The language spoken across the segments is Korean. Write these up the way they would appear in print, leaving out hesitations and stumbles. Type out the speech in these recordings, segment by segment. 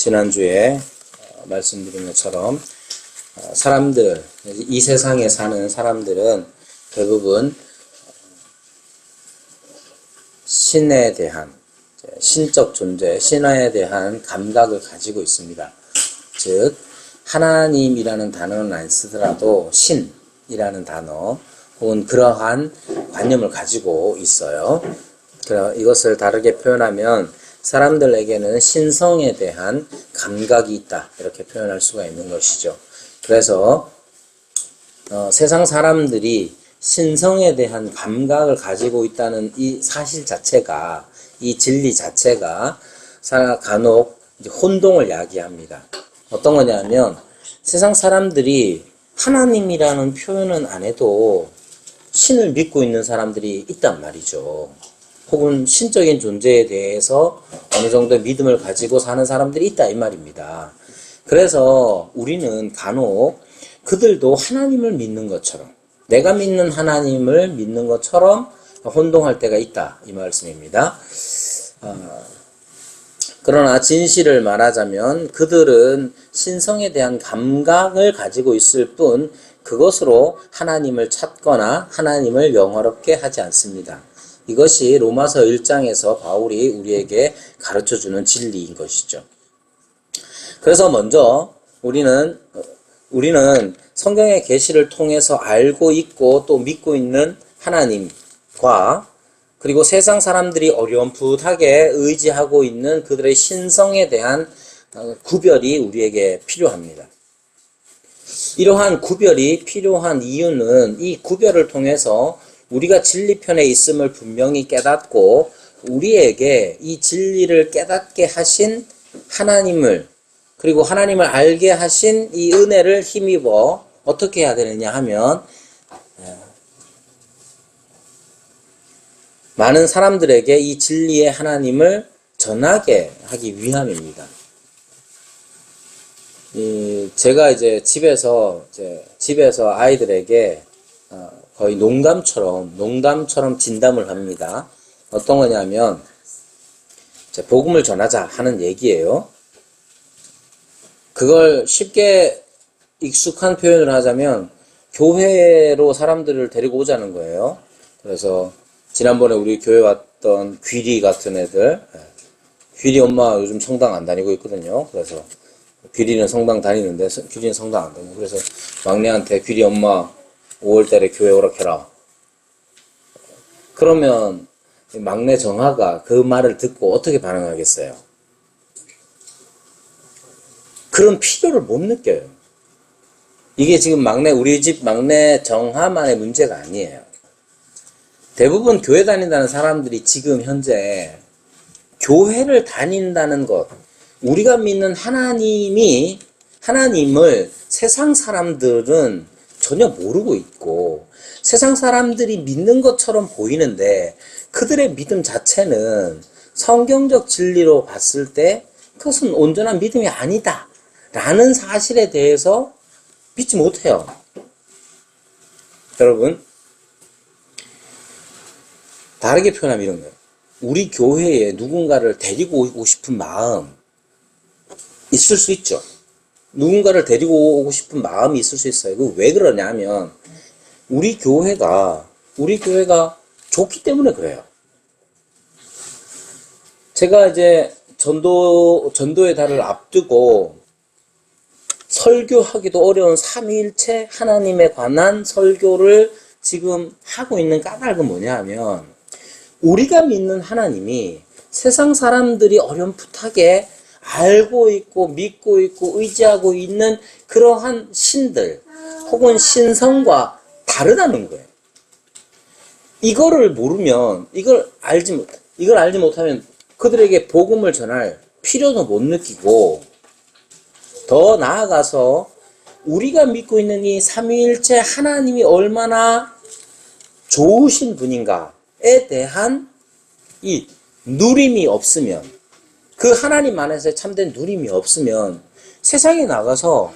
지난주에 말씀드린 것처럼 사람들, 이 세상에 사는 사람들은 대부분 신에 대한, 신적 존재, 신화에 대한 감각을 가지고 있습니다. 즉 하나님이라는 단어는 안 쓰더라도 신이라는 단어 혹은 그러한 관념을 가지고 있어요. 이것을 다르게 표현하면 사람들에게는 신성에 대한 감각이 있다, 이렇게 표현할 수가 있는 것이죠. 그래서 세상 사람들이 신성에 대한 감각을 가지고 있다는 이 사실 자체가, 이 진리 자체가 간혹 혼동을 야기합니다. 어떤 거냐면 세상 사람들이 하나님이라는 표현은 안 해도 신을 믿고 있는 사람들이 있단 말이죠. 혹은 신적인 존재에 대해서 어느 정도 믿음을 가지고 사는 사람들이 있다, 이 말입니다. 그래서 우리는 간혹 그들도 하나님을 믿는 것처럼, 내가 믿는 하나님을 믿는 것처럼 혼동할 때가 있다, 이 말씀입니다. 그러나 진실을 말하자면 그들은 신성에 대한 감각을 가지고 있을 뿐 그것으로 하나님을 찾거나 하나님을 영화롭게 하지 않습니다. 이것이 로마서 1장에서 바울이 우리에게 가르쳐주는 진리인 것이죠. 그래서 먼저 우리는 성경의 계시를 통해서 알고 있고 또 믿고 있는 하나님과 그리고 세상 사람들이 어렴풋하게 의지하고 있는 그들의 신성에 대한 구별이 우리에게 필요합니다. 이러한 구별이 필요한 이유는 이 구별을 통해서 우리가 진리편에 있음을 분명히 깨닫고 우리에게 이 진리를 깨닫게 하신 하나님을, 그리고 하나님을 알게 하신 이 은혜를 힘입어 어떻게 해야 되느냐 하면 많은 사람들에게 이 진리의 하나님을 전하게 하기 위함입니다. 제가 이제 집에서 아이들에게 거의 농담처럼 진담을 합니다. 어떤 거냐면 복음을 전하자 하는 얘기예요. 그걸 쉽게 익숙한 표현을 하자면 교회로 사람들을 데리고 오자는 거예요. 그래서 지난번에 우리 교회 왔던 귀리 같은 애들, 귀리 엄마 요즘 성당 안 다니고 있거든요. 그래서 귀리는 성당 다니는데 귀리는 성당 안 다니고, 그래서 막내한테 귀리 엄마 5월달에 교회 오라 해라. 그러면 막내 정하가 그 말을 듣고 어떻게 반응하겠어요? 그런 필요를 못 느껴요. 이게 지금 우리 집 막내 정하만의 문제가 아니에요. 대부분 교회 다닌다는 사람들이 지금 현재 교회를 다닌다는 것, 우리가 믿는 하나님을 세상 사람들은 전혀 모르고 있고 세상 사람들이 믿는 것처럼 보이는데 그들의 믿음 자체는 성경적 진리로 봤을 때 그것은 온전한 믿음이 아니다 라는 사실에 대해서 믿지 못해요. 여러분, 다르게 표현하면 이런 거예요. 우리 교회에 누군가를 데리고 오고 싶은 마음 있을 수 있죠. 누군가를 데리고 오고 싶은 마음이 있을 수 있어요. 그 왜 그러냐면 우리 교회가 좋기 때문에 그래요. 제가 이제 전도의 달을 앞두고 설교하기도 어려운 삼위일체 하나님에 관한 설교를 지금 하고 있는 까닭은 뭐냐면 우리가 믿는 하나님이 세상 사람들이 어렴풋하게 알고 있고 믿고 있고 의지하고 있는 그러한 신들 혹은 신성과 다르다는 거예요. 이거를 모르면, 이걸 알지 못하면 그들에게 복음을 전할 필요도 못 느끼고, 더 나아가서 우리가 믿고 있는 이 삼위일체 하나님이 얼마나 좋으신 분인가에 대한 이 누림이 없으면, 그 하나님 안에서의 참된 누림이 없으면 세상에 나가서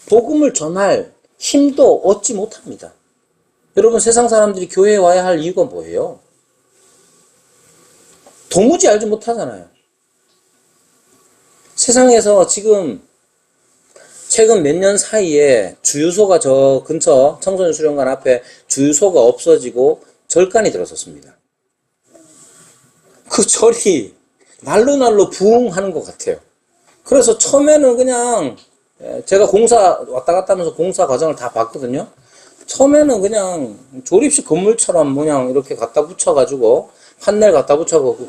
복음을 전할 힘도 얻지 못합니다. 여러분, 세상 사람들이 교회에 와야 할 이유가 뭐예요? 도무지 알지 못하잖아요. 세상에서 지금 최근 몇 년 사이에 주유소가 저 근처 청소년 수련관 앞에 주유소가 없어지고 절간이 들어섰습니다. 그 절이 날로 부흥하는 것 같아요. 그래서 처음에는 그냥 제가 공사 왔다 갔다 하면서 공사 과정을 다 봤거든요. 처음에는 그냥 조립식 건물처럼 그냥 이렇게 갖다 붙여가지고 판넬 갖다 붙여고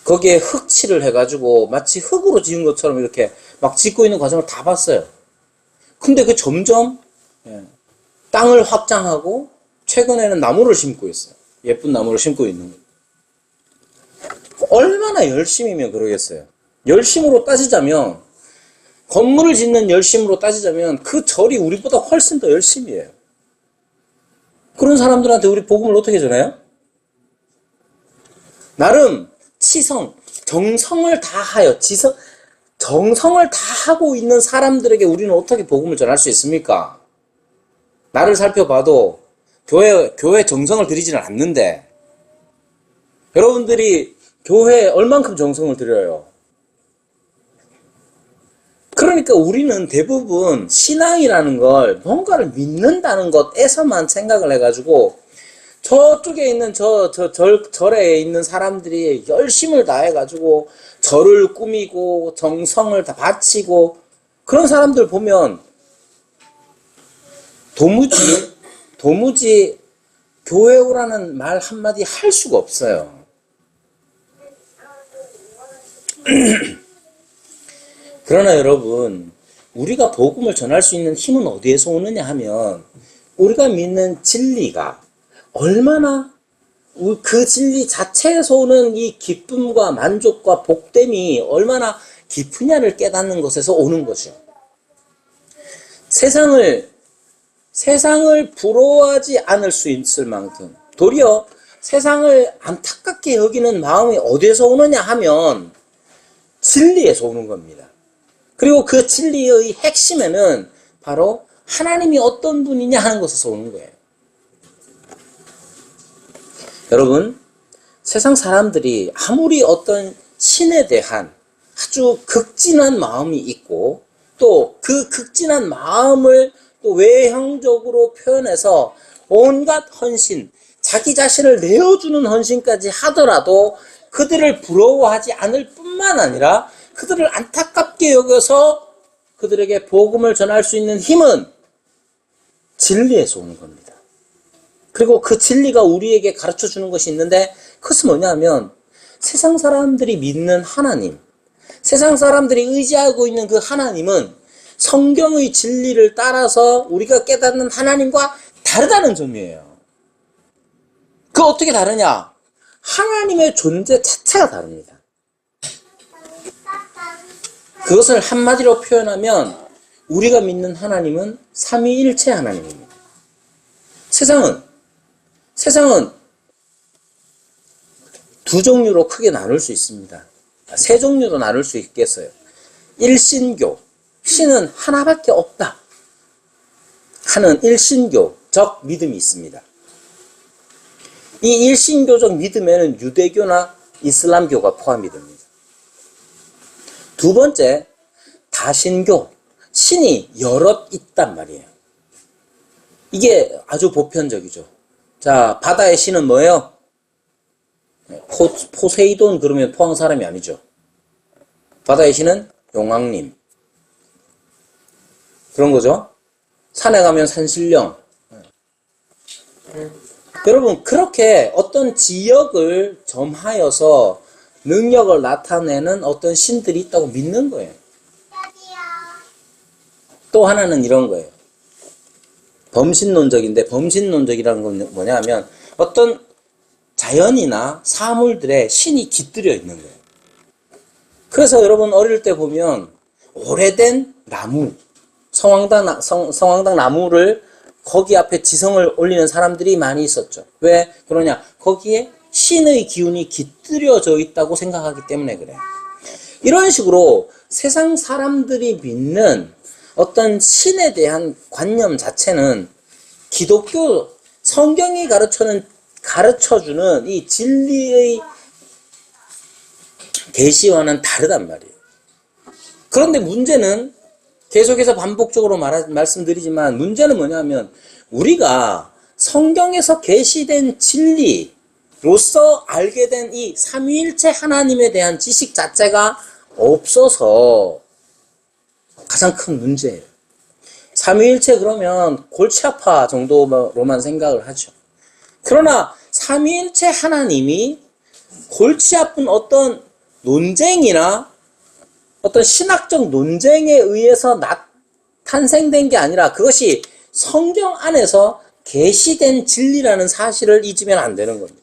거기에 흙칠을 해가지고 마치 흙으로 지은 것처럼 이렇게 막 짓고 있는 과정을 다 봤어요. 근데 그 점점 땅을 확장하고 최근에는 나무를 심고 있어요. 예쁜 나무를 심고 있는 거예요. 얼마나 열심이면 그러겠어요. 열심으로 따지자면 건물을 짓는 열심으로 따지자면 그 절이 우리보다 훨씬 더 열심히 해요. 그런 사람들한테 우리 복음을 어떻게 전해요? 나름 치성, 정성을 다하여 정성을 다하고 있는 사람들에게 우리는 어떻게 복음을 전할 수 있습니까? 나를 살펴봐도 교회 정성을 들이지는 않는데 여러분들이 교회에 얼만큼 정성을 들여요? 그러니까 우리는 대부분 신앙이라는 걸 뭔가를 믿는다는 것에서만 생각을 해가지고 저쪽에 있는 절에 있는 사람들이 열심을 다해가지고 절을 꾸미고 정성을 다 바치고 그런 사람들 보면 도무지 교회 오라는 말 한마디 할 수가 없어요. 그러나 여러분, 우리가 복음을 전할 수 있는 힘은 어디에서 오느냐 하면 우리가 믿는 진리가 얼마나 그 진리 자체에서 오는 이 기쁨과 만족과 복됨이 얼마나 깊으냐를 깨닫는 것에서 오는 거죠. 세상을 부러워하지 않을 수 있을 만큼 도리어 세상을 안타깝게 여기는 마음이 어디에서 오느냐 하면 진리에서 오는 겁니다. 그리고 그 진리의 핵심에는 바로 하나님이 어떤 분이냐 하는 것에서 오는 거예요. 여러분, 세상 사람들이 아무리 어떤 신에 대한 아주 극진한 마음이 있고 또 그 극진한 마음을 또 외형적으로 표현해서 온갖 헌신, 자기 자신을 내어주는 헌신까지 하더라도 그들을 부러워하지 않을 뿐만 아니라 그들을 안타깝게 여겨서 그들에게 복음을 전할 수 있는 힘은 진리에서 오는 겁니다. 그리고 그 진리가 우리에게 가르쳐 주는 것이 있는데 그것은 뭐냐면 세상 사람들이 믿는 하나님, 세상 사람들이 의지하고 있는 그 하나님은 성경의 진리를 따라서 우리가 깨닫는 하나님과 다르다는 점이에요. 그 어떻게 다르냐? 하나님의 존재 자체가 다릅니다. 그것을 한마디로 표현하면 우리가 믿는 하나님은 삼위일체 하나님입니다. 세상은 두 종류로 크게 나눌 수 있습니다. 세 종류로 나눌 수 있겠어요. 일신교, 신은 하나밖에 없다 하는 일신교적 믿음이 있습니다. 이 일신교적 믿음에는 유대교나 이슬람교가 포함이 됩니다. 두 번째, 다신교, 신이 여럿 있단 말이에요. 이게 아주 보편적이죠. 자, 바다의 신은 뭐예요? 포세이돈 그러면 포항 사람이 아니죠. 바다의 신은 용왕님. 그런 거죠. 산에 가면 산신령. 여러분, 그렇게 어떤 지역을 점하여서 능력을 나타내는 어떤 신들이 있다고 믿는 거예요. 또 하나는 이런 거예요. 범신론적인데, 범신론적이라는 건 뭐냐 하면 어떤 자연이나 사물들의 신이 깃들여 있는 거예요. 그래서 여러분 어릴 때 보면 오래된 나무, 성황당 나무를 거기 앞에 지성을 올리는 사람들이 많이 있었죠. 왜 그러냐? 거기에 신의 기운이 깃들여져 있다고 생각하기 때문에 그래요. 이런 식으로 세상 사람들이 믿는 어떤 신에 대한 관념 자체는 기독교 성경이 가르쳐주는 이 진리의 계시와는 다르단 말이에요. 그런데 문제는 계속해서 반복적으로 말씀드리지만 문제는 뭐냐면 우리가 성경에서 계시된 진리로서 알게 된 이 삼위일체 하나님에 대한 지식 자체가 없어서 가장 큰 문제예요. 삼위일체 그러면 골치 아파 정도로만 생각을 하죠. 그러나 삼위일체 하나님이 골치 아픈 어떤 논쟁이나 어떤 신학적 논쟁에 의해서 탄생된 게 아니라 그것이 성경 안에서 계시된 진리라는 사실을 잊으면 안 되는 겁니다.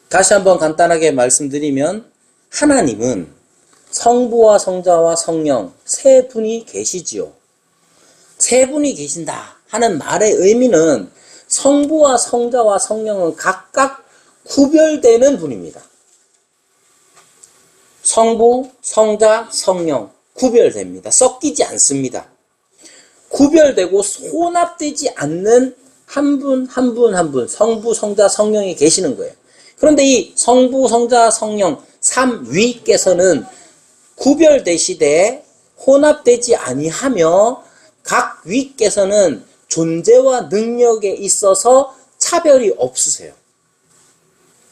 다시 한번 간단하게 말씀드리면 하나님은 성부와 성자와 성령 세 분이 계시지요. 세 분이 계신다 하는 말의 의미는 성부와 성자와 성령은 각각 구별되는 분입니다. 성부, 성자, 성령 구별됩니다. 섞이지 않습니다. 구별되고 혼합되지 않는 한 분 한 분 한 분 성부, 성자, 성령이 계시는 거예요. 그런데 이 성부, 성자, 성령 삼위께서는 구별되시되 혼합되지 아니하며 각 위께서는 존재와 능력에 있어서 차별이 없으세요.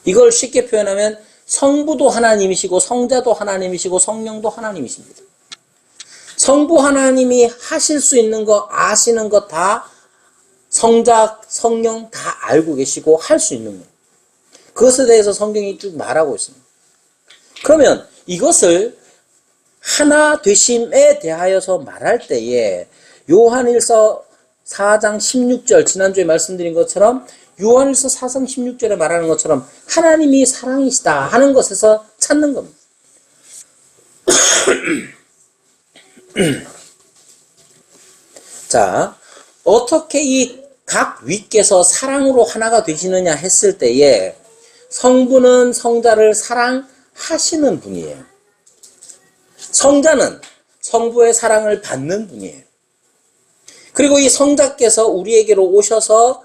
이걸 쉽게 표현하면 성부도 하나님이시고 성자도 하나님이시고 성령도 하나님이십니다. 성부 하나님이 하실 수 있는 거 아시는 거 다 성자, 성령 다 알고 계시고 할 수 있는 거예요. 그것에 대해서 성경이 쭉 말하고 있습니다. 그러면 이것을 하나 되심에 대하여서 말할 때에 요한일서 4장 16절 지난주에 말씀드린 것처럼 요한일서 4장 16절에 말하는 것처럼 하나님이 사랑이시다 하는 것에서 찾는 겁니다. 자, 어떻게 이 각 위께서 사랑으로 하나가 되시느냐 했을 때에 성부는 성자를 사랑하시는 분이에요. 성자는 성부의 사랑을 받는 분이에요. 그리고 이 성자께서 우리에게로 오셔서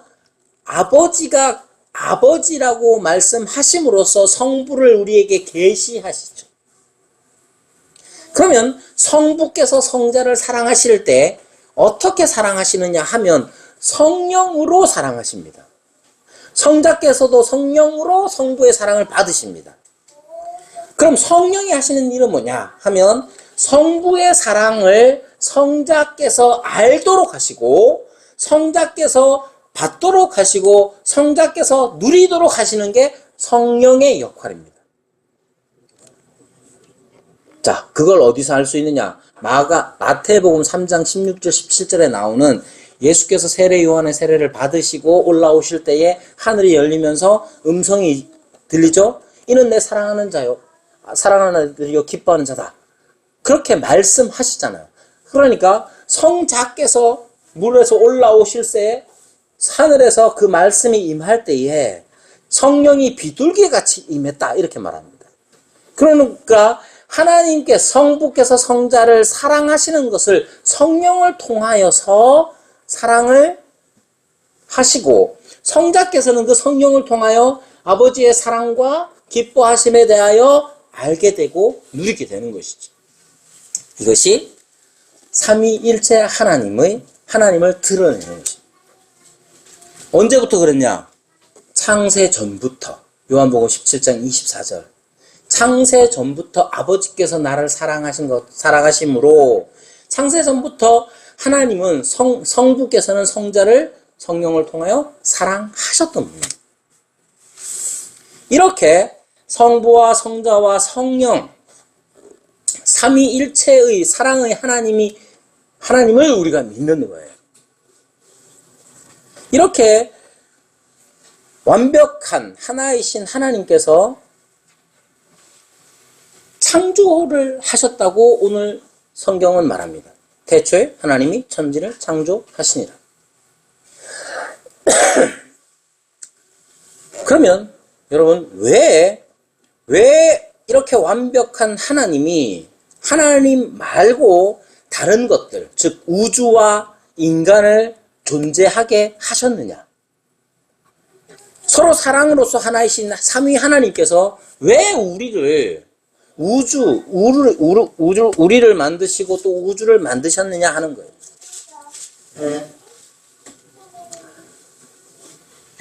아버지가 아버지라고 말씀하심으로써 성부를 우리에게 계시하시죠. 그러면 성부께서 성자를 사랑하실 때 어떻게 사랑하시느냐 하면 성령으로 사랑하십니다. 성자께서도 성령으로 성부의 사랑을 받으십니다. 그럼 성령이 하시는 일은 뭐냐 하면 성부의 사랑을 성자께서 알도록 하시고 성자께서 받도록 하시고 성자께서 누리도록 하시는 게 성령의 역할입니다. 자, 그걸 어디서 알 수 있느냐? 마태복음 3장 16절 17절에 나오는 예수께서 세례 요한의 세례를 받으시고 올라오실 때에 하늘이 열리면서 음성이 들리죠? 이는 내 사랑하는 자요. 사랑하는 아들이요 기뻐하는 자다. 그렇게 말씀하시잖아요. 그러니까 성자께서 물에서 올라오실 때에 하늘에서 그 말씀이 임할 때에 성령이 비둘기같이 임했다 이렇게 말합니다. 그러니까 하나님께 성부께서 성자를 사랑하시는 것을 성령을 통하여서 사랑을 하시고 성자께서는 그 성령을 통하여 아버지의 사랑과 기뻐하심에 대하여 알게 되고 누리게 되는 것이죠. 이것이 삼위일체 하나님을 드러내는 것입니다. 언제부터 그랬냐? 창세 전부터. 요한복음 17장 24절. 창세 전부터 아버지께서 나를 사랑하심으로 창세 전부터 하나님은 성부께서는 성자를 성령을 통하여 사랑하셨던 분입니다. 이렇게 성부와 성자와 성령 삼위일체의 사랑의 하나님을 우리가 믿는 거예요. 이렇게 완벽한 하나이신 하나님께서 창조를 하셨다고 오늘 성경은 말합니다. 태초에 하나님이 천지를 창조하시니라. 그러면 여러분 왜 이렇게 완벽한 하나님이 하나님 말고 다른 것들, 즉 우주와 인간을 존재하게 하셨느냐? 서로 사랑으로서 하나이신 삼위 하나님께서 왜 우리를 만드시고 또 우주를 만드셨느냐 하는 거예요.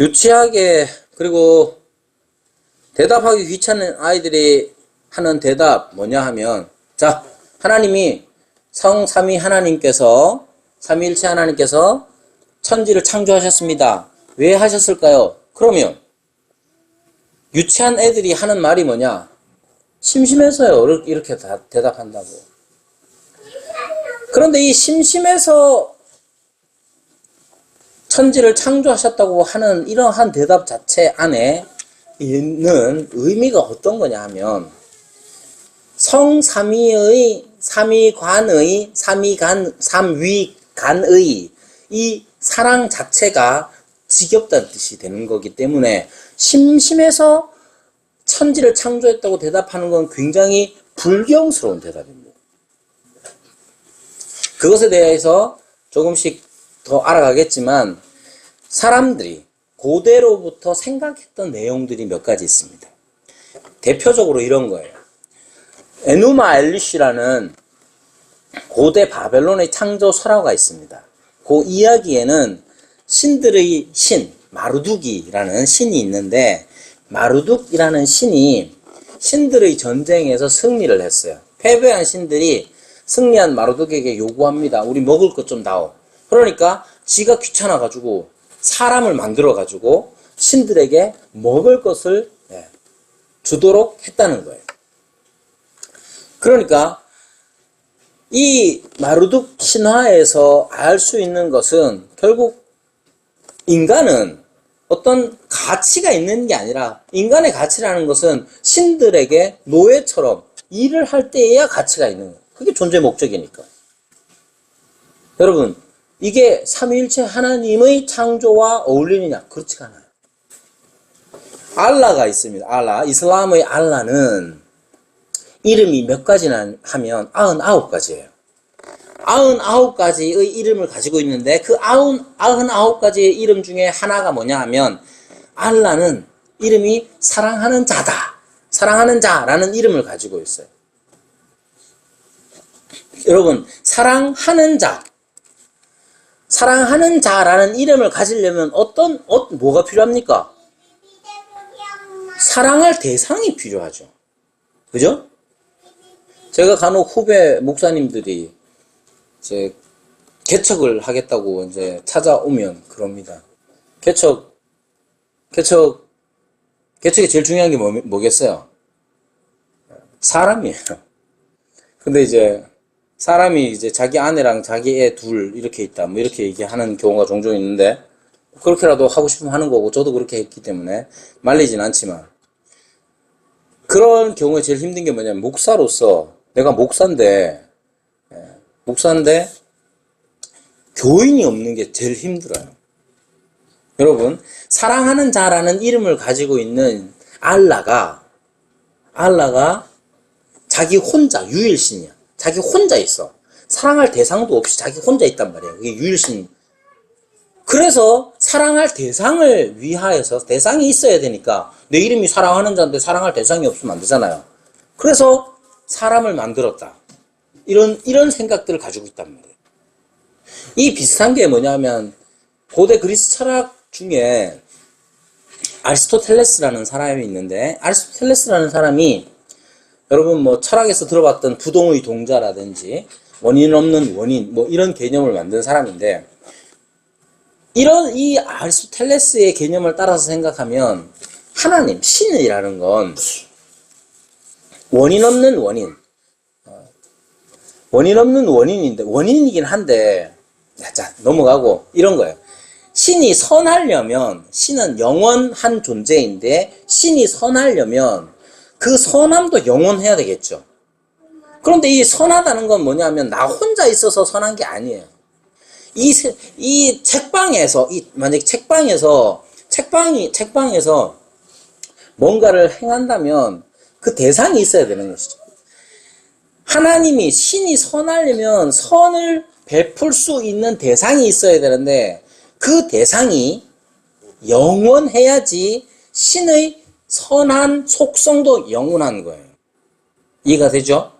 유치하게, 그리고 대답하기 귀찮은 아이들이 하는 대답 뭐냐 하면, 자, 하나님이 성삼위 하나님께서, 삼위일체 하나님께서 천지를 창조하셨습니다. 왜 하셨을까요? 그러면 유치한 애들이 하는 말이 뭐냐? 심심해서요. 이렇게 대답한다고. 그런데 이 심심해서 천지를 창조하셨다고 하는 이러한 대답 자체 안에 있는 의미가 어떤 거냐 하면, 성삼위의, 삼위간의 이 사랑 자체가 지겹다는 뜻이 되는 거기 때문에 심심해서 천지를 창조했다고 대답하는 건 굉장히 불경스러운 대답입니다. 그것에 대해서 조금씩 더 알아가겠지만, 사람들이 고대로부터 생각했던 내용들이 몇 가지 있습니다. 대표적으로 이런 거예요. 에누마 엘리시라는 고대 바벨론의 창조 설화가 있습니다. 그 이야기에는 신들의 신, 마르둑이라는 신이 있는데, 마르둑이라는 신이 신들의 전쟁에서 승리를 했어요. 패배한 신들이 승리한 마르둑에게 요구합니다. 우리 먹을 것 좀 다오. 그러니까 지가 귀찮아가지고 사람을 만들어가지고 신들에게 먹을 것을 주도록 했다는 거예요. 그러니까 이 마르둑 신화에서 알 수 있는 것은 결국 인간은 어떤 가치가 있는 게 아니라, 인간의 가치라는 것은 신들에게 노예처럼 일을 할 때에야 가치가 있는 거예요. 그게 존재 목적이니까. 여러분, 이게 삼위일체 하나님의 창조와 어울리느냐? 그렇지가 않아요. 알라가 있습니다. 알라. 이슬람의 알라는 이름이 몇 가지나 하면 99가지예요. 99가지의 이름을 가지고 있는데, 그 99가지의 이름 중에 하나가 뭐냐 하면, 알라는 이름이 사랑하는 자다. 사랑하는 자라는 이름을 가지고 있어요. 여러분, 사랑하는 자라는 이름을 가지려면 뭐가 필요합니까? 사랑할 대상이 필요하죠. 그죠? 제가 간혹 후배 목사님들이 이제 개척을 하겠다고 이제 찾아오면 그럽니다. 개척에 제일 중요한 게 뭐겠어요? 사람이에요. 근데 이제 사람이 이제 자기 아내랑 자기 애 둘 이렇게 있다, 뭐 이렇게 얘기하는 경우가 종종 있는데, 그렇게라도 하고 싶으면 하는 거고, 저도 그렇게 했기 때문에 말리진 않지만, 그런 경우에 제일 힘든 게 뭐냐면, 목사로서 내가 목사인데 교인이 없는 게 제일 힘들어요. 여러분, 사랑하는 자라는 이름을 가지고 있는 알라가 자기 혼자 유일신이야. 자기 혼자 있어. 사랑할 대상도 없이 자기 혼자 있단 말이에요. 그게 유일신. 그래서 사랑할 대상을 위하여서, 대상이 있어야 되니까, 내 이름이 사랑하는 자인데 사랑할 대상이 없으면 안 되잖아요. 그래서 사람을 만들었다. 이런 생각들을 가지고 있단 말이에요. 이 비슷한 게 뭐냐면, 고대 그리스 철학 중에 아리스토텔레스라는 사람이 있는데, 아리스토텔레스라는 사람이, 여러분 뭐 철학에서 들어봤던 부동의 동자라든지 원인 없는 원인, 뭐 이런 개념을 만든 사람인데, 이 아리스토텔레스의 개념을 따라서 생각하면 하나님, 신이라는 건 원인 없는 원인인데, 원인이긴 한데, 자, 넘어가고 이런 거예요. 신이 선하려면, 신은 영원한 존재인데, 신이 선하려면 그 선함도 영원해야 되겠죠. 그런데 이 선하다는 건 뭐냐면, 나 혼자 있어서 선한 게 아니에요. 이 책방에서, 만약에 책방에서 뭔가를 행한다면 그 대상이 있어야 되는 것이죠. 하나님이, 신이 선하려면 선을 베풀 수 있는 대상이 있어야 되는데, 그 대상이 영원해야지 신의 선한 속성도 영원한 거예요. 이해가 되죠?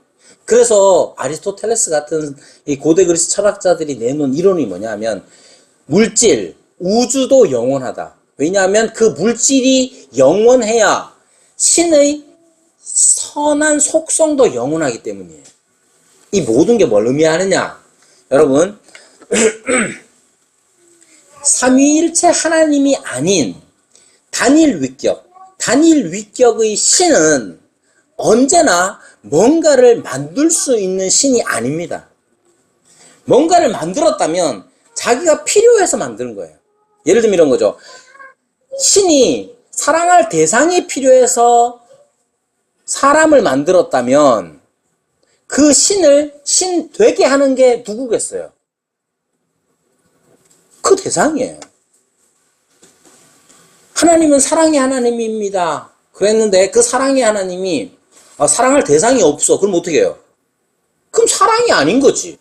그래서 아리스토텔레스 같은 이 고대 그리스 철학자들이 내놓은 이론이 뭐냐면 물질, 우주도 영원하다. 왜냐하면 그 물질이 영원해야 신의 선한 속성도 영원하기 때문이에요. 이 모든 게 뭘 의미하느냐? 여러분, 삼위일체 하나님이 아닌 단일 위격의 신은 언제나 뭔가를 만들 수 있는 신이 아닙니다. 뭔가를 만들었다면 자기가 필요해서 만드는 거예요. 예를 들면 이런 거죠. 신이 사랑할 대상이 필요해서 사람을 만들었다면 그 신을 신 되게 하는 게 누구겠어요? 그 대상이에요. 하나님은 사랑의 하나님입니다. 그랬는데 그 사랑의 하나님이 사랑할 대상이 없어. 그럼 어떻게 해요? 그럼 사랑이 아닌 거지.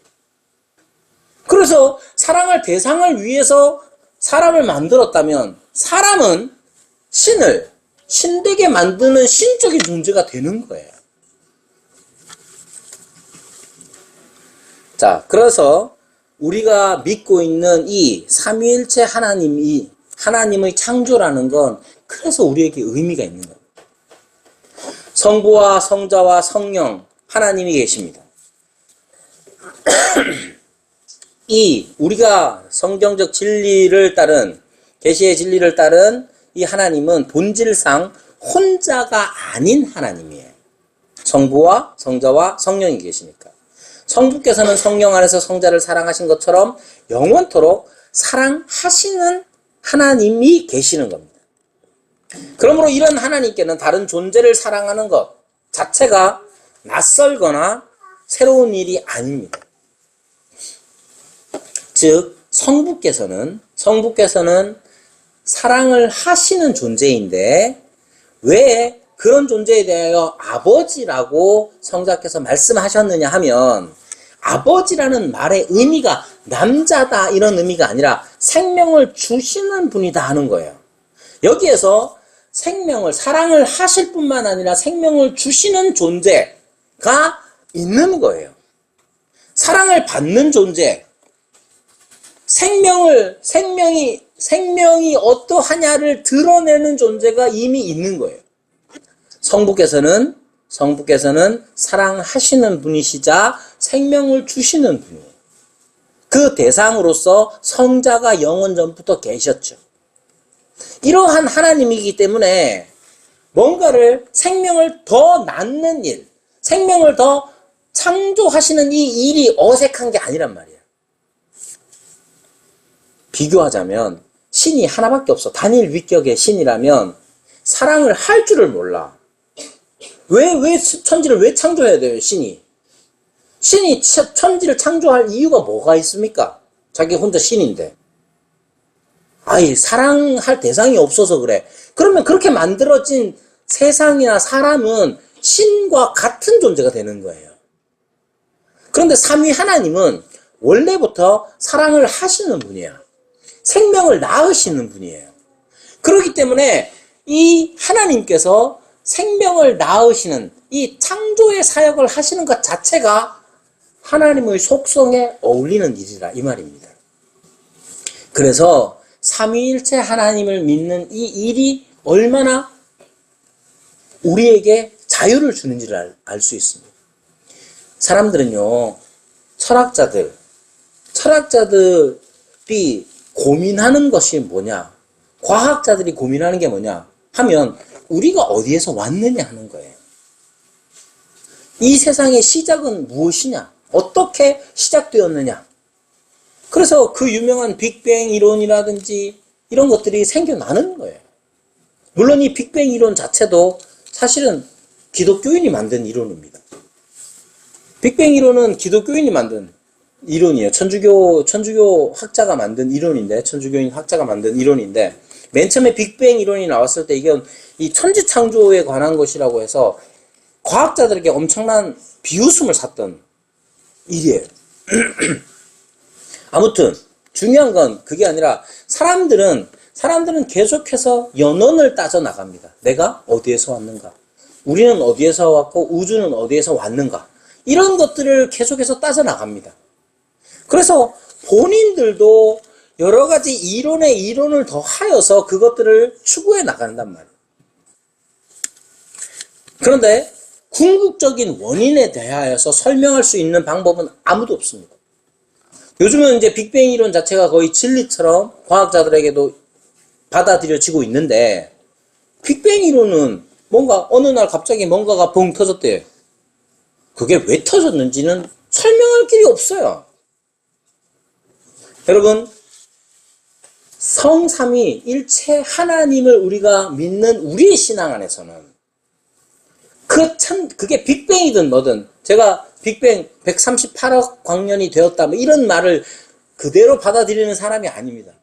그래서 사랑할 대상을 위해서 사람을 만들었다면 사람은 신을 신되게 만드는 신적인 존재가 되는 거예요. 자, 그래서 우리가 믿고 있는 이 삼위일체 하나님의 창조라는 건 그래서 우리에게 의미가 있는 겁니다. 성부와 성자와 성령 하나님이 계십니다. 이 우리가 성경적 진리를 따른 계시의 진리를 따른 이 하나님은 본질상 혼자가 아닌 하나님이에요. 성부와 성자와 성령이 계시니까. 성부께서는 성령 안에서 성자를 사랑하신 것처럼 영원토록 사랑하시는 하나님이 계시는 겁니다. 그러므로 이런 하나님께는 다른 존재를 사랑하는 것 자체가 낯설거나 새로운 일이 아닙니다. 즉 성부께서는 사랑을 하시는 존재인데 왜 그런 존재에 대하여 아버지라고 성자께서 말씀하셨느냐 하면 아버지라는 말의 의미가 남자다 이런 의미가 아니라 생명을 주시는 분이다 하는 거예요. 여기에서 사랑을 하실 뿐만 아니라 생명을 주시는 존재가 있는 거예요. 사랑을 받는 존재, 생명이 어떠하냐를 드러내는 존재가 이미 있는 거예요. 성부께서는 사랑하시는 분이시자 생명을 주시는 분이에요. 그 대상으로서 성자가 영원 전부터 계셨죠. 이러한 하나님이기 때문에 뭔가를 생명을 더 낳는 일, 생명을 더 창조하시는 이 일이 어색한 게 아니란 말이에요. 비교하자면 신이 하나밖에 없어. 단일 위격의 신이라면 사랑을 할 줄을 몰라. 천지를 왜 창조해야 돼요, 신이? 신이 천지를 창조할 이유가 뭐가 있습니까? 자기 혼자 신인데. 사랑할 대상이 없어서 그래. 그러면 그렇게 만들어진 세상이나 사람은 신과 같은 존재가 되는 거예요. 그런데 삼위 하나님은 원래부터 사랑을 하시는 분이야. 생명을 낳으시는 분이에요. 그렇기 때문에 이 하나님께서 생명을 낳으시는 이 창조의 사역을 하시는 것 자체가 하나님의 속성에 어울리는 일이라 이 말입니다. 그래서 삼위일체 하나님을 믿는 이 일이 얼마나 우리에게 자유를 주는지를 알 수 있습니다. 사람들은요, 철학자들이 고민하는 것이 뭐냐, 과학자들이 고민하는 게 뭐냐 하면 우리가 어디에서 왔느냐 하는 거예요. 이 세상의 시작은 무엇이냐, 어떻게 시작되었느냐. 그래서 그 유명한 빅뱅 이론이라든지 이런 것들이 생겨나는 거예요. 물론 이 빅뱅 이론 자체도 사실은 기독교인이 만든 이론입니다. 빅뱅 이론은 기독교인이 만든 이론이에요. 천주교 학자가 만든 이론인데, 천주교인 학자가 만든 이론인데, 맨 처음에 빅뱅 이론이 나왔을 때 이건 이 천지 창조에 관한 것이라고 해서 과학자들에게 엄청난 비웃음을 샀던 일이에요. 아무튼 중요한 건 그게 아니라 사람들은 사람들은 계속해서 연원을 따져 나갑니다. 내가 어디에서 왔는가? 우리는 어디에서 왔고 우주는 어디에서 왔는가? 이런 것들을 계속해서 따져 나갑니다. 그래서 본인들도 여러 가지 이론에 이론을 더하여서 그것들을 추구해 나간단 말이에요. 그런데 궁극적인 원인에 대하여서 설명할 수 있는 방법은 아무도 없습니다. 요즘은 이제 빅뱅 이론 자체가 거의 진리처럼 과학자들에게도 받아들여지고 있는데, 빅뱅 이론은 뭔가 어느 날 갑자기 뭔가가 벙 터졌대요. 그게 왜 터졌는지는 설명할 길이 없어요. 여러분, 성삼위 일체 하나님을 우리가 믿는 우리의 신앙 안에서는 그게 빅뱅이든 뭐든, 제가 빅뱅 138억 광년이 되었다 뭐 이런 말을 그대로 받아들이는 사람이 아닙니다.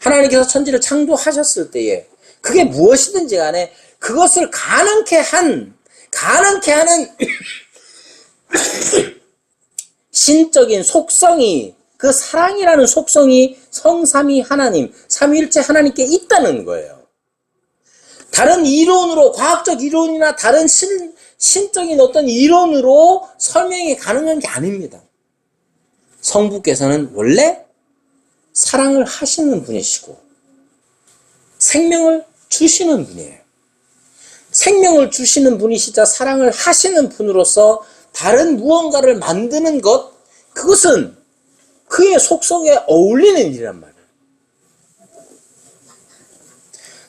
하나님께서 천지를 창조하셨을 때에 그게 무엇이든지 간에 그것을 가능케 하는 신적인 속성이, 그 사랑이라는 속성이 성삼위 하나님, 삼위일체 하나님께 있다는 거예요. 다른 이론으로, 과학적 이론이나 다른 신적인 어떤 이론으로 설명이 가능한 게 아닙니다. 성부께서는 원래 사랑을 하시는 분이시고 생명을 주시는 분이에요. 생명을 주시는 분이시자 사랑을 하시는 분으로서 다른 무언가를 만드는 것, 그것은 그의 속성에 어울리는 일이란 말이에요.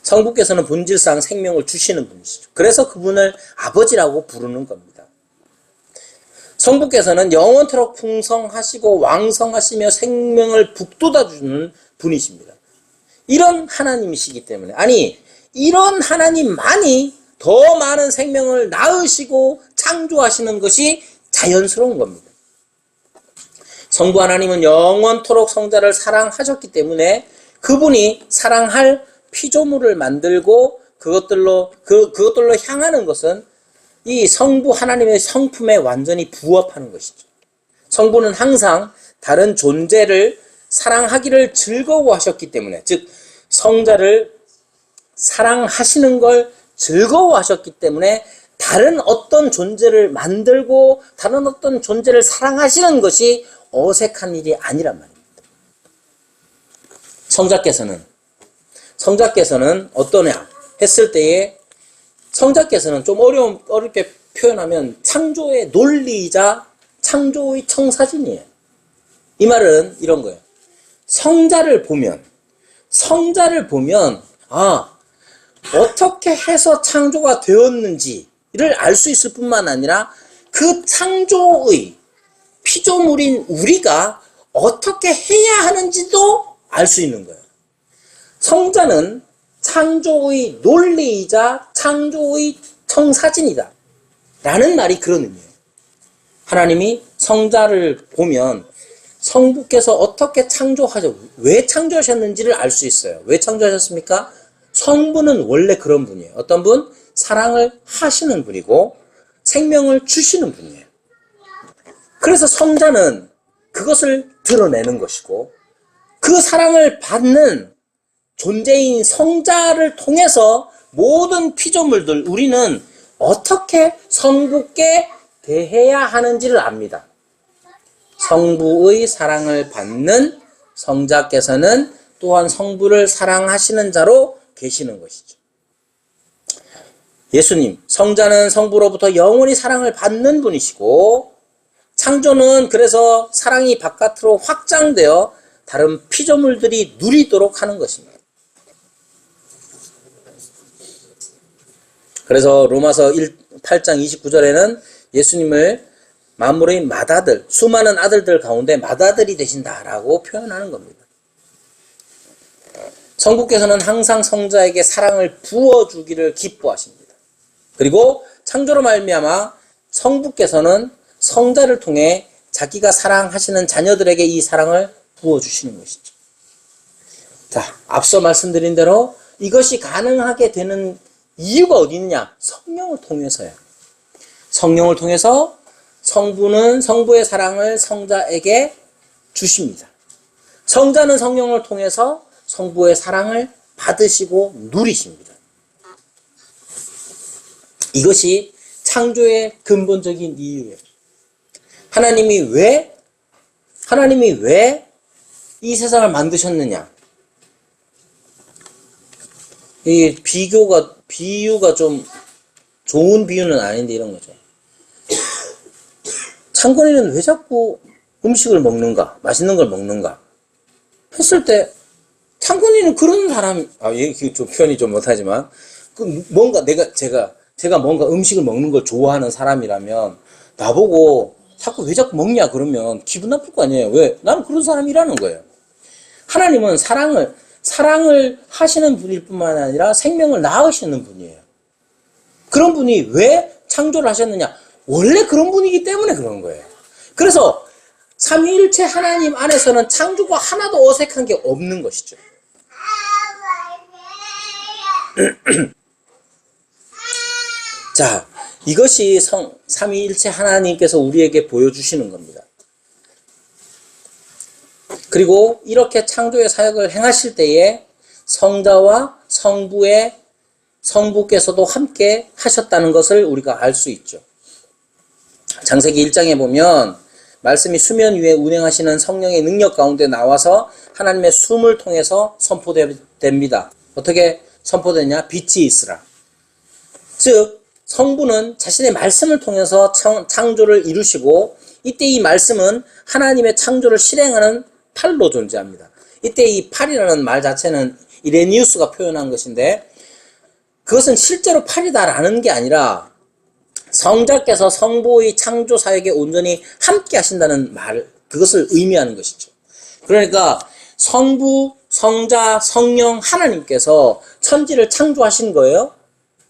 성부께서는 본질상 생명을 주시는 분이시죠. 그래서 그분을 아버지라고 부르는 겁니다. 성부께서는 영원토록 풍성하시고 왕성하시며 생명을 북돋아주는 분이십니다. 이런 하나님이시기 때문에, 아니 이런 하나님만이 더 많은 생명을 낳으시고 창조하시는 것이 자연스러운 겁니다. 성부 하나님은 영원토록 성자를 사랑하셨기 때문에 그분이 사랑할 피조물을 만들고 그것들로 향하는 것은 이 성부 하나님의 성품에 완전히 부합하는 것이죠. 성부는 항상 다른 존재를 사랑하기를 즐거워하셨기 때문에, 즉 성자를 사랑하시는 걸 즐거워하셨기 때문에 다른 어떤 존재를 만들고 다른 어떤 존재를 사랑하시는 것이 어색한 일이 아니란 말입니다. 성자께서는 어떠냐 했을 때에, 성자께서는 좀 어렵게 표현하면 창조의 논리이자 창조의 청사진이에요. 이 말은 이런 거예요. 성자를 보면 어떻게 해서 창조가 되었는지를 알 수 있을 뿐만 아니라 그 창조의 피조물인 우리가 어떻게 해야 하는지도 알 수 있는 거예요. 성자는 창조의 논리이자 창조의 청사진이다 라는 말이 그런 의미예요. 하나님이 성자를 보면 성부께서 어떻게 왜 창조하셨는지를 알 수 있어요. 왜 창조하셨습니까? 성부는 원래 그런 분이에요. 어떤 분? 사랑을 하시는 분이고 생명을 주시는 분이에요. 그래서 성자는 그것을 드러내는 것이고, 그 사랑을 받는 존재인 성자를 통해서 모든 피조물들, 우리는 어떻게 성부께 대해야 하는지를 압니다. 성부의 사랑을 받는 성자께서는 또한 성부를 사랑하시는 자로 계시는 것이죠. 예수님, 성자는 성부로부터 영원히 사랑을 받는 분이시고, 창조는 그래서 사랑이 바깥으로 확장되어 다른 피조물들이 누리도록 하는 것입니다. 그래서 로마서 8장 29절에는 예수님을 만물의 맏아들, 수많은 아들들 가운데 맏아들이 되신다라고 표현하는 겁니다. 성부께서는 항상 성자에게 사랑을 부어주기를 기뻐하십니다. 그리고 창조로 말미암아 성부께서는 성자를 통해 자기가 사랑하시는 자녀들에게 이 사랑을 부어주시는 것이죠. 자, 앞서 말씀드린 대로 이것이 가능하게 되는 이유가 어디 있느냐? 성령을 통해서요. 성령을 통해서 성부는 성부의 사랑을 성자에게 주십니다. 성자는 성령을 통해서 성부의 사랑을 받으시고 누리십니다. 이것이 창조의 근본적인 이유예요. 하나님이 왜 이 세상을 만드셨느냐? 이 비유가 좀 좋은 비유는 아닌데 이런 거죠. 창건이는 왜 자꾸 음식을 먹는가? 맛있는 걸 먹는가? 했을 때 창건이는 그런 사람, 이게 좀 표현이 좀 못하지만 뭔가 제가 뭔가 음식을 먹는 걸 좋아하는 사람이라면 나보고 왜 자꾸 먹냐 그러면 기분 나쁠 거 아니에요. 왜? 나는 그런 사람이라는 거예요. 하나님은 사랑을 하시는 분일 뿐만 아니라 생명을 낳으시는 분이에요. 그런 분이 왜 창조를 하셨느냐? 원래 그런 분이기 때문에 그런 거예요. 그래서 삼위일체 하나님 안에서는 창조가 하나도 어색한 게 없는 것이죠. 자, 이것이 삼위일체 하나님께서 우리에게 보여주시는 겁니다. 그리고 이렇게 창조의 사역을 행하실 때에 성자와 성부께서도 함께 하셨다는 것을 우리가 알 수 있죠. 창세기 1장에 보면 말씀이 수면 위에 운행하시는 성령의 능력 가운데 나와서 하나님의 숨을 통해서 선포됩니다. 어떻게 선포되냐? 빛이 있으라. 즉 성부는 자신의 말씀을 통해서 창조를 이루시고 이때 이 말씀은 하나님의 창조를 실행하는 팔로 존재합니다. 이때 이 팔이라는 말 자체는 이레니우스가 표현한 것인데 그것은 실제로 팔이다라는 게 아니라 성자께서 성부의 창조 사역에 온전히 함께 하신다는 말, 그것을 의미하는 것이죠. 그러니까 성부, 성자, 성령 하나님께서 천지를 창조하신 거예요.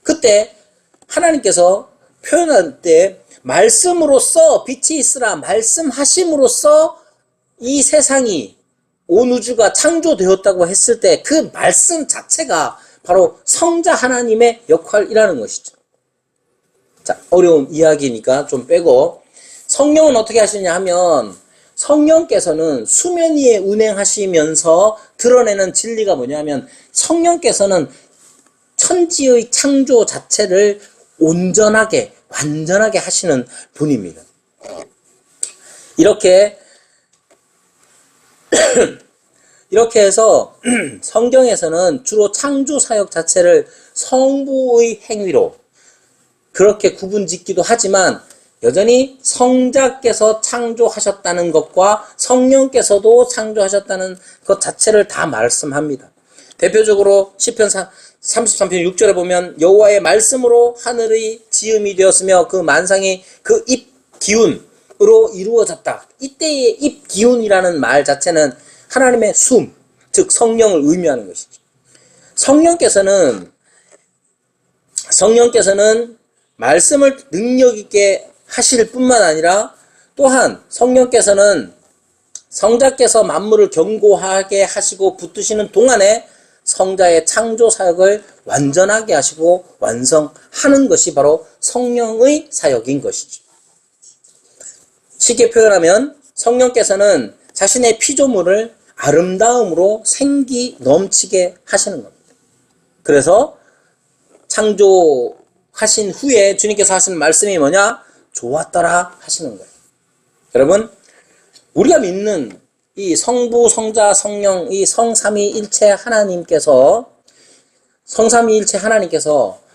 그때 하나님께서 표현할 때 말씀으로써 빛이 있으라 말씀하심으로써 이 세상이 온 우주가 창조되었다고 했을 때 그 말씀 자체가 바로 성자 하나님의 역할이라는 것이죠. 자, 어려운 이야기니까 좀 빼고 성령은 어떻게 하시냐 하면 성령께서는 수면 위에 운행하시면서 드러내는 진리가 뭐냐면 성령께서는 천지의 창조 자체를 온전하게 완전하게 하시는 분입니다. 이렇게 해서 성경에서는 주로 창조 사역 자체를 성부의 행위로 그렇게 구분짓기도 하지만 여전히 성자께서 창조하셨다는 것과 성령께서도 창조하셨다는 것 자체를 다 말씀합니다. 대표적으로 시편 33편 6절에 보면 여호와의 말씀으로 하늘의 지음이 되었으며 그 만상이 그 입 기운으로 이루어졌다. 이때의 입 기운이라는 말 자체는 하나님의 숨, 즉 성령을 의미하는 것이죠. 성령께서는 말씀을 능력 있게 하실 뿐만 아니라 또한 성령께서는 성자께서 만물을 견고하게 하시고 붙드시는 동안에 성자의 창조 사역을 완전하게 하시고 완성하는 것이 바로 성령의 사역인 것이죠. 쉽게 표현하면 성령께서는 자신의 피조물을 아름다움으로 생기 넘치게 하시는 겁니다. 그래서 창조하신 후에 주님께서 하시는 말씀이 뭐냐? 좋았더라 하시는 거예요. 여러분, 우리가 믿는 이 성부, 성자, 성령, 이 성삼위일체 하나님께서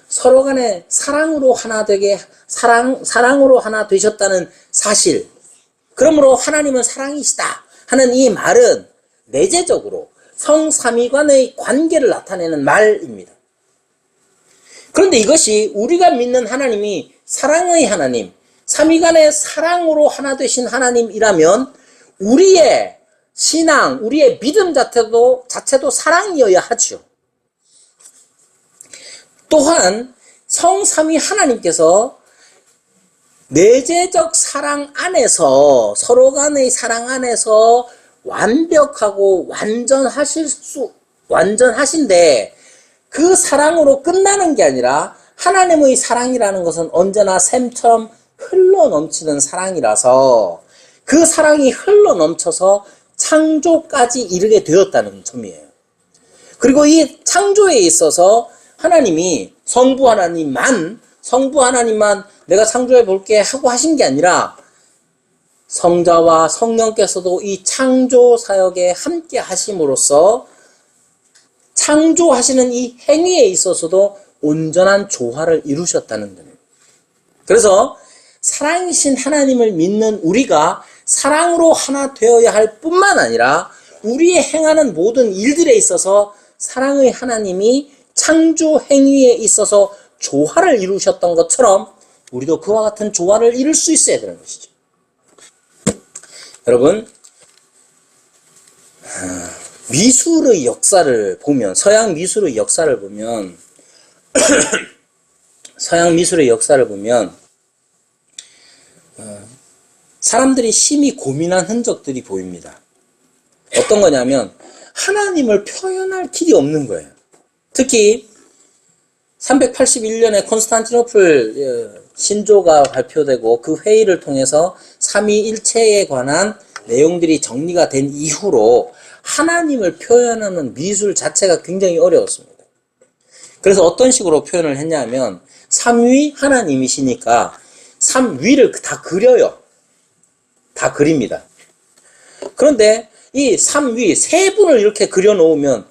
서로 간에 사랑으로 하나 되게 사랑으로 하나 되셨다는 사실. 그러므로 하나님은 사랑이시다 하는 이 말은 내재적으로 성삼위 간의 관계를 나타내는 말입니다. 그런데 이것이 우리가 믿는 하나님이 사랑의 하나님, 삼위 간의 사랑으로 하나 되신 하나님이라면 우리의 신앙, 우리의 믿음 자체도 사랑이어야 하죠. 또한 성삼위 하나님께서 내재적 사랑 안에서 서로 간의 사랑 안에서 완벽하고 완전하신데 그 사랑으로 끝나는 게 아니라 하나님의 사랑이라는 것은 언제나 샘처럼 흘러 넘치는 사랑이라서 그 사랑이 흘러 넘쳐서 창조까지 이르게 되었다는 점이에요. 그리고 이 창조에 있어서 하나님이 성부 하나님만 내가 창조해 볼게 하고 하신 게 아니라 성자와 성령께서도 이 창조 사역에 함께 하심으로써 창조하시는 이 행위에 있어서도 온전한 조화를 이루셨다는 겁니다. 그래서 사랑이신 하나님을 믿는 우리가 사랑으로 하나 되어야 할 뿐만 아니라 우리의 행하는 모든 일들에 있어서 사랑의 하나님이 창조 행위에 있어서 조화를 이루셨던 것처럼 우리도 그와 같은 조화를 이룰 수 있어야 되는 것이죠. 여러분, 미술의 역사를 보면, 서양 미술의 역사를 보면 사람들이 심히 고민한 흔적들이 보입니다. 어떤 거냐면 하나님을 표현할 길이 없는 거예요. 특히 381년에 콘스탄티노플 신조가 발표되고 그 회의를 통해서 삼위일체에 관한 내용들이 정리가 된 이후로 하나님을 표현하는 미술 자체가 굉장히 어려웠습니다. 그래서 어떤 식으로 표현을 했냐면 삼위 하나님이시니까 삼위를 다 그려요. 다 그립니다. 그런데 이 삼위 세 분을 이렇게 그려놓으면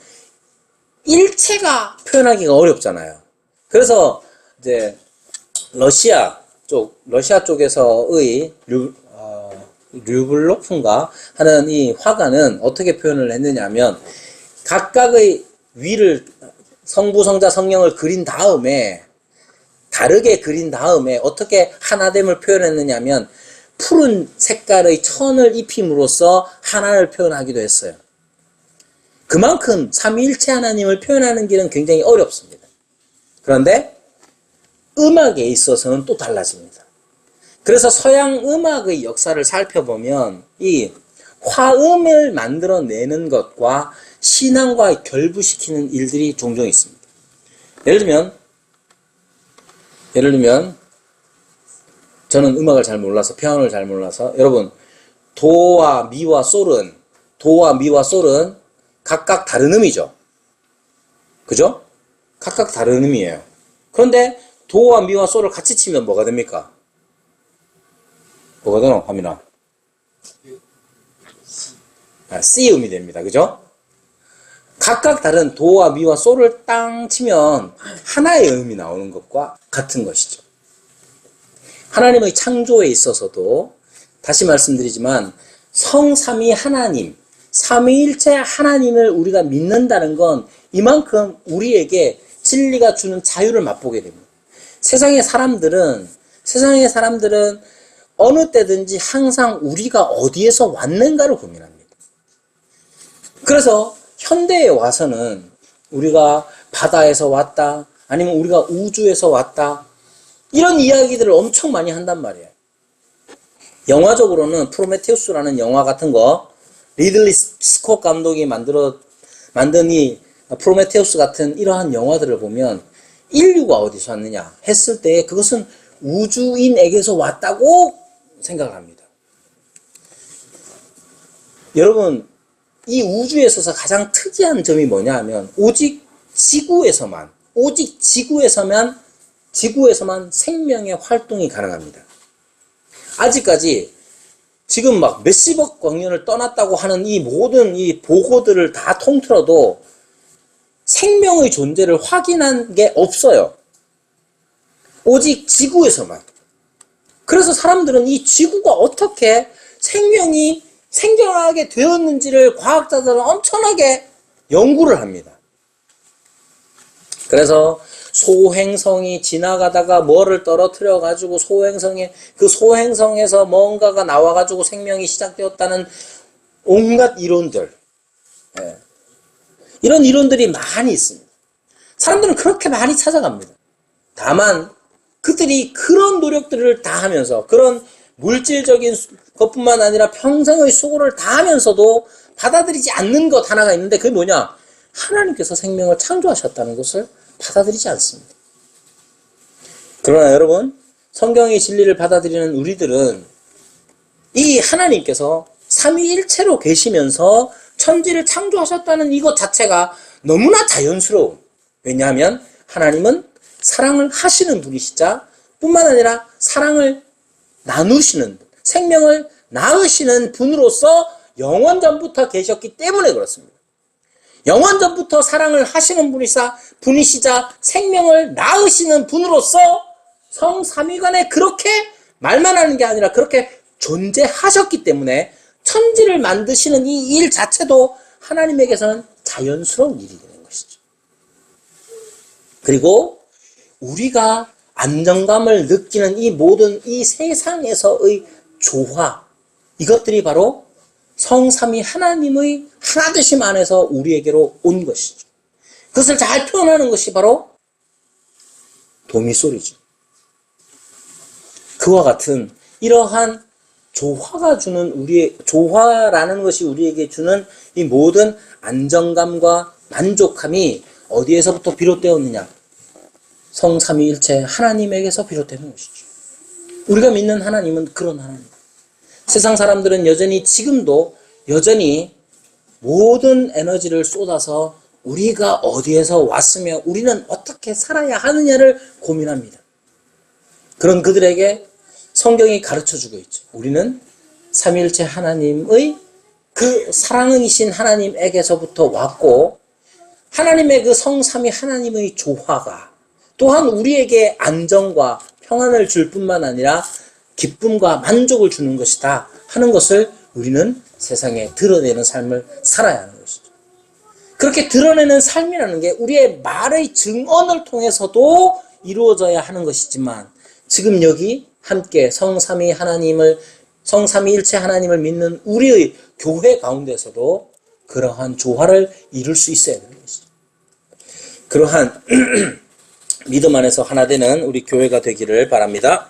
일체가 표현하기가 어렵잖아요. 그래서 이제 러시아 쪽에서의 류블로프인가 하는 이 화가는 어떻게 표현을 했느냐면 각각의 위를 성부, 성자, 성령을 그린 다음에 다르게 그린 다음에 어떻게 하나됨을 표현했느냐면 푸른 색깔의 천을 입힘으로써 하나를 표현하기도 했어요. 그만큼 삼위일체 하나님을 표현하는 길은 굉장히 어렵습니다. 그런데 음악에 있어서는 또 달라집니다. 그래서 서양 음악의 역사를 살펴보면 이 화음을 만들어내는 것과 신앙과 결부시키는 일들이 종종 있습니다. 예를 들면 저는 음악을 잘 몰라서 피아노를 잘 몰라서 여러분 도와 미와 솔은 각각 다른 음이죠. 그죠? 각각 다른 음이에요. 그런데 도와 미와 솔을 같이 치면 뭐가 됩니까? 뭐가 되노? 하민아. C 음이 됩니다. 그죠? 각각 다른 도와 미와 솔을 땅 치면 하나의 음이 나오는 것과 같은 것이죠. 하나님의 창조에 있어서도 다시 말씀드리지만 성삼위 하나님, 삼위일체 하나님을 우리가 믿는다는 건 이만큼 우리에게 진리가 주는 자유를 맛보게 됩니다. 세상의 사람들은 어느 때든지 항상 우리가 어디에서 왔는가를 고민합니다. 그래서 현대에 와서는 우리가 바다에서 왔다, 아니면 우리가 우주에서 왔다, 이런 이야기들을 엄청 많이 한단 말이에요. 영화적으로는 프로메테우스라는 영화 같은 거, 리들리 스콧 감독이 만든 이 프로메테우스 같은 이러한 영화들을 보면 인류가 어디서 왔느냐 했을 때 그것은 우주인에게서 왔다고 생각을 합니다. 여러분, 이 우주에 있어서 가장 특이한 점이 뭐냐 하면 오직 지구에서만 생명의 활동이 가능합니다. 아직까지 지금 막 몇십억 광년을 떠났다고 하는 이 모든 이 보고들을 다 통틀어도 생명의 존재를 확인한 게 없어요. 오직 지구에서만. 그래서 사람들은 이 지구가 어떻게 생명이 생겨나게 되었는지를 과학자들은 엄청나게 연구를 합니다. 그래서 소행성이 지나가다가 뭐를 떨어뜨려 가지고 그 소행성에서 뭔가가 나와 가지고 생명이 시작되었다는 온갖 이론들, 이런 이론들이 많이 있습니다. 사람들은 그렇게 많이 찾아갑니다. 다만 그들이 그런 노력들을 다 하면서 그런 물질적인 것뿐만 아니라 평생의 수고를 다 하면서도 받아들이지 않는 것 하나가 있는데 그게 뭐냐? 하나님께서 생명을 창조하셨다는 것을 받아들이지 않습니다. 그러나 여러분, 성경의 진리를 받아들이는 우리들은 이 하나님께서 삼위일체로 계시면서 천지를 창조하셨다는 이것 자체가 너무나 자연스러운, 왜냐하면 하나님은 사랑을 하시는 분이시자 뿐만 아니라 사랑을 나누시는 분, 생명을 낳으시는 분으로서 영원전부터 계셨기 때문에 그렇습니다. 영원전부터 사랑을 하시는 분이시자 생명을 낳으시는 분으로서 성삼위간에 그렇게 말만 하는 게 아니라 그렇게 존재하셨기 때문에 천지를 만드시는 이 일 자체도 하나님에게서는 자연스러운 일이 되는 것이죠. 그리고 우리가 안정감을 느끼는 이 모든 이 세상에서의 조화, 이것들이 바로 성삼위 하나님의 하나되심 안에서 우리에게로 온 것이죠. 그것을 잘 표현하는 것이 바로 도미소리죠. 그와 같은 이러한 조화가 주는 조화라는 것이 우리에게 주는 이 모든 안정감과 만족함이 어디에서부터 비롯되었느냐? 성삼위일체 하나님에게서 비롯되는 것이죠. 우리가 믿는 하나님은 그런 하나님. 세상 사람들은 지금도 여전히 모든 에너지를 쏟아서 우리가 어디에서 왔으며 우리는 어떻게 살아야 하느냐를 고민합니다. 그런 그들에게 성경이 가르쳐주고 있죠. 우리는 삼위일체 하나님의 그 사랑이신 하나님에게서부터 왔고, 하나님의 그 성삼위 하나님의 조화가 또한 우리에게 안정과 평안을 줄 뿐만 아니라 기쁨과 만족을 주는 것이다 하는 것을 우리는 세상에 드러내는 삶을 살아야 하는 것이죠. 그렇게 드러내는 삶이라는 게 우리의 말의 증언을 통해서도 이루어져야 하는 것이지만, 지금 여기 함께 성삼위일체 하나님을 믿는 우리의 교회 가운데서도 그러한 조화를 이룰 수 있어야 되는 것이죠. 그러한 믿음 안에서 하나 되는 우리 교회가 되기를 바랍니다.